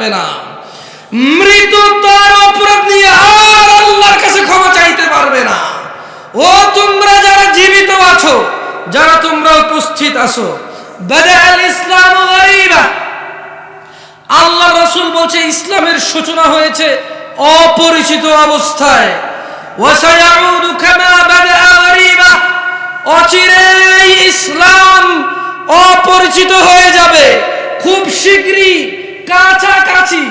পারবে না। মৃত্যু তার অপরাধ নিয়ে আর আল্লাহর কাছে ক্ষমা চাইতে পারবে না। ও তোমরা যারা জীবিত আছো, যারা তোমরা উপস্থিত আছো, বাদাল ইসলাম গরীবা, আল্লাহ রাসূল বলছে ইসলামের সূচনা হয়েছে অপরিচিত অবস্থায়। ওয়াসায়াউদু কামা বাদা গরীবা, অচিরেই ইসলাম অপরিচিত হয়ে যাবে। খুব শীঘ্রই, কাছাকাছি,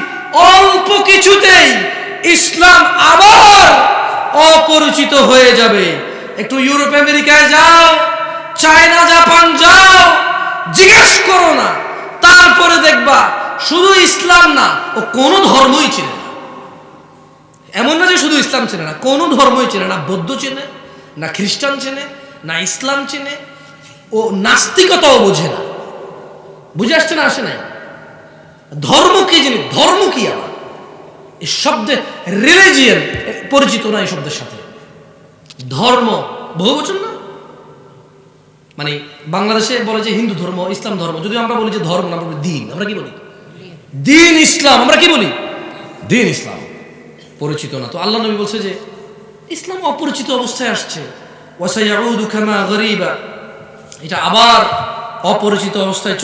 অল্প কিছুতেই ইসলাম আবার অপরিচিত হয়ে যাবে। একটু ইউরোপ আমেরিকায় যাও, চায়না জাপান যাও, জিজ্ঞেস করো না, তারপরে দেখবা শুধু ইসলাম না, ও কোনো ধর্মই চেনে না। এমন না যে শুধু ইসলাম চেনে না, কোনো ধর্মই চেনে না। বৌদ্ধ চেনে না, খ্রিস্টান চেনে না, ইসলাম চেনে, ও নাস্তিকতাও বোঝে না। বুঝে আসছে না, আসে নাই? ধর্ম কি জিনিস, ধর্ম কি আবার? এই শব্দে রিলিজিয়ান পরিচিত না, এই শব্দের সাথে। ধর্ম বহুবচন না, মানে বাংলাদেশে বলে যে হিন্দু ধর্ম, ইসলাম ধর্ম। যদি আমরা বলি যে ধর্ম না, আমরা বলি দিন। আমরা কি বলি? দিন ইসলাম। আমরা কি বলি? দিন ইসলাম। পরিচিত না। তো আল্লাহ নবী বলছে যে ইসলাম অপরিচিত অবস্থায় আসছে। ওয়াসায়াউদু কামা গরীবা, এটা আবার অপরিচিত অবস্থায়